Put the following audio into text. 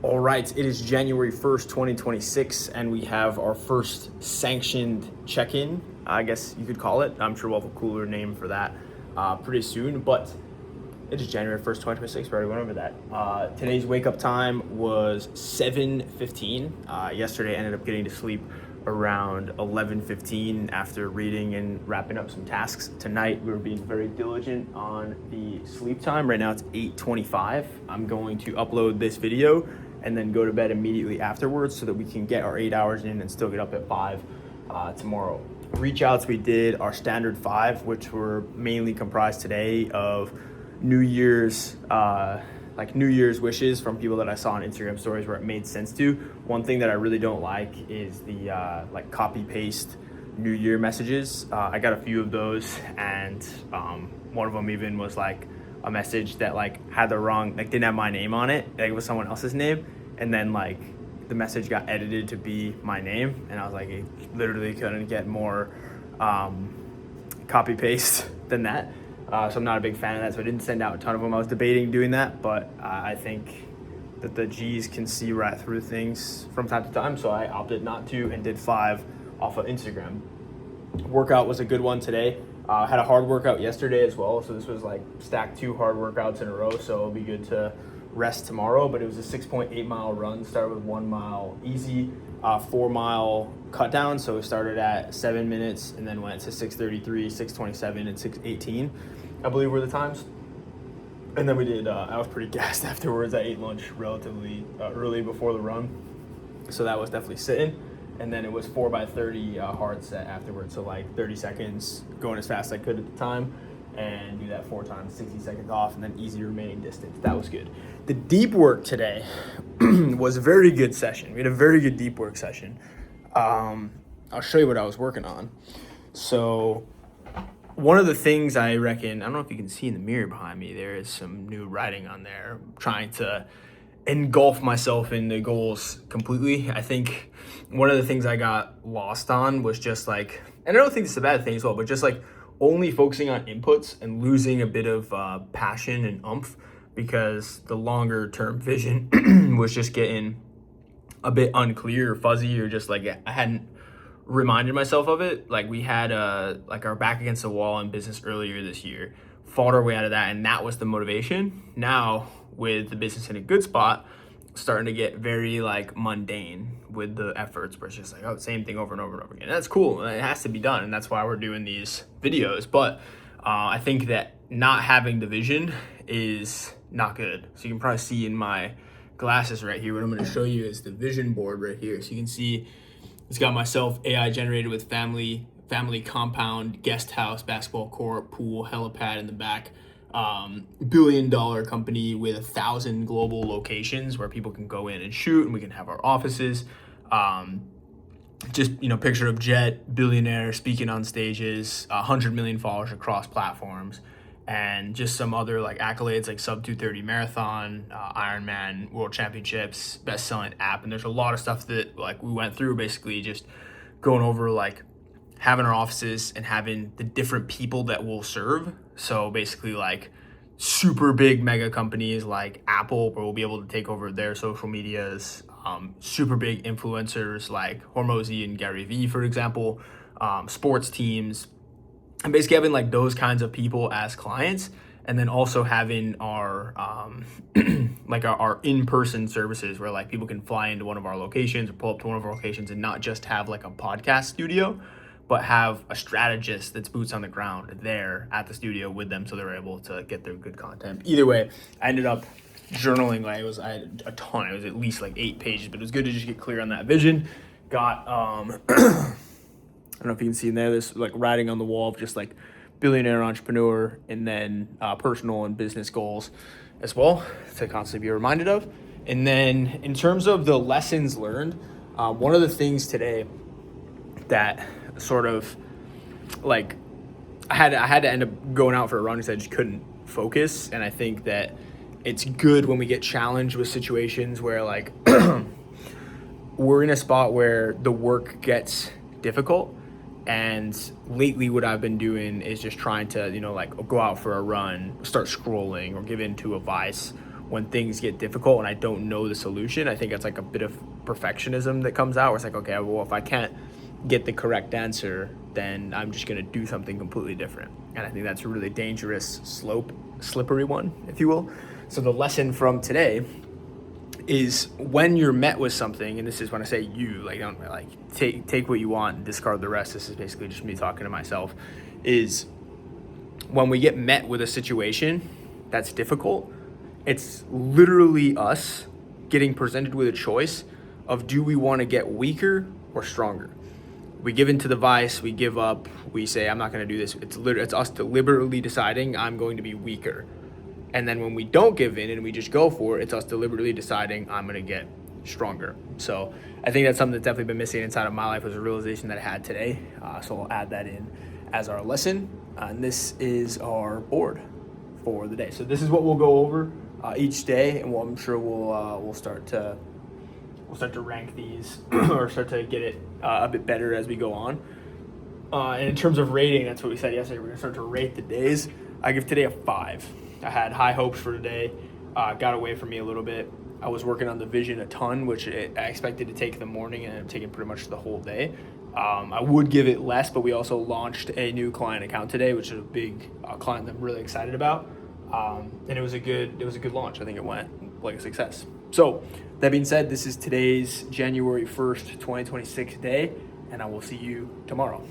All right, it is January 1st, 2026, and we have our first sanctioned check-in, I guess you could call it. I'm sure we'll have a cooler name for that pretty soon, but it is January 1st, 2026. We already went over that. Today's wake-up time was 7:15. Yesterday, I ended up getting to sleep around 11:15 after reading and wrapping up some tasks. Tonight, we were being very diligent on the sleep time. Right now, it's 8:25. I'm going to upload this video and then go to bed immediately afterwards so that we can get our 8 hours in and still get up at 5 tomorrow. Reach outs, we did our standard 5, which were mainly comprised today of New Year's wishes from people that I saw on Instagram stories where it made sense to. One thing that I really don't like is the copy paste New Year messages. I got a few of those, and one of them even was like a message that had the wrong, didn't have my name on it. It was someone else's name, and then the message got edited to be my name, and I was like, it literally couldn't get more copy paste than that. So I'm not a big fan of that, so I didn't send out a ton of them. I was debating doing that, but I think that the G's can see right through things from time to time, so I opted not to and did 5 off of Instagram. Workout was a good one today. Had a hard workout yesterday as well, so this was stacked 2 hard workouts in a row, so it'll be good to rest tomorrow. But it was a 6.8 mile run. Started with 1 mile easy, 4 mile cut down. So we started at 7 minutes and then went to 6:33, 6:27, and 6:18, I believe were the times. And then we did, I was pretty gassed afterwards. I ate lunch relatively early before the run, so that was definitely sitting. And then it was 4x30 hard set afterwards, so 30 seconds, going as fast as I could at the time, and do that 4 times, 60 seconds off, and then easy remaining distance. That was good. The deep work today was a very good session. We had a very good deep work session. I'll show you what I was working on. So one of the things I reckon, I don't know if you can see in the mirror behind me, there is some new writing on there. I'm trying to engulf myself in the goals completely. I think one of the things I got lost on was just and I don't think it's a bad thing as well, but just only focusing on inputs and losing a bit of passion and oomph, because the longer term vision was just getting a bit unclear or fuzzy, or just I hadn't reminded myself of it. We had our back against the wall in business earlier this year, fought our way out of that, and that was the motivation. Now with the business in a good spot, starting to get very mundane with the efforts, where it's just same thing over and over and over again. And that's cool, it has to be done, and that's why we're doing these videos. But I think that not having the vision is not good. So you can probably see in my glasses right here, what I'm going to show you is the vision board right here. So you can see it's got myself, AI generated with family compound, guest house, basketball court, pool, helipad in the back. $1 billion company with 1,000 global locations where people can go in and shoot, and we can have our offices. Picture of Jet, billionaire, speaking on stages, 100 million followers across platforms, and just some other accolades sub 230 marathon, Ironman, World Championships, best-selling app. And there's a lot of stuff that we went through, basically just going over having our offices and having the different people that we'll serve. So basically super big mega companies like Apple, where we'll be able to take over their social medias, super big influencers like Hormozy and Gary Vee, for example, sports teams, and basically having those kinds of people as clients. And then also having our our in-person services where people can fly into one of our locations or pull up to one of our locations, and not just have a podcast studio, but have a strategist that's boots on the ground there at the studio with them, so they're able to get their good content. Either way, I ended up journaling. I had a ton. It was at least 8 pages, but it was good to just get clear on that vision. Got I don't know if you can see in there, this writing on the wall of just billionaire entrepreneur, and then personal and business goals as well to constantly be reminded of. And then in terms of the lessons learned, one of the things today that sort of I had to end up going out for a run because I just couldn't focus. And I think that it's good when we get challenged with situations where we're in a spot where the work gets difficult. And lately what I've been doing is just trying to, go out for a run, start scrolling, or give into a vice when things get difficult and I don't know the solution, I think it's like a bit of perfectionism that comes out where it's like, okay, well, if I can't get the correct answer, then I'm just going to do something completely different. And I think that's a really dangerous slippery one, if you will. So the lesson from today is when you're met with something, and this is when I say you, like, don't like take what you want and discard the rest. This is basically just me talking to myself. Is when we get met with a situation that's difficult, it's literally us getting presented with a choice of, do we want to get weaker or stronger? We give into the vice, we give up, we say, I'm not going to do this. It's us deliberately deciding I'm going to be weaker. And then when we don't give in and we just go for it, it's us deliberately deciding I'm going to get stronger. So I think that's something that's definitely been missing inside of my life, was a realization that I had today. So we'll add that in as our lesson. And this is our board for the day. So this is what we'll go over each day, and I'm sure we'll start to rank these or start to get it a bit better as we go on. And in terms of rating, that's what we said yesterday. We're gonna start to rate the days. I give today a 5. I had high hopes for today. Got away from me a little bit. I was working on the vision a ton, which I expected to take the morning, and it taken pretty much the whole day. I would give it less, but we also launched a new client account today, which is a big client that I'm really excited about. And it was a good launch. I think it went like a success. So that being said, this is today's January 1st, 2026 day, and I will see you tomorrow.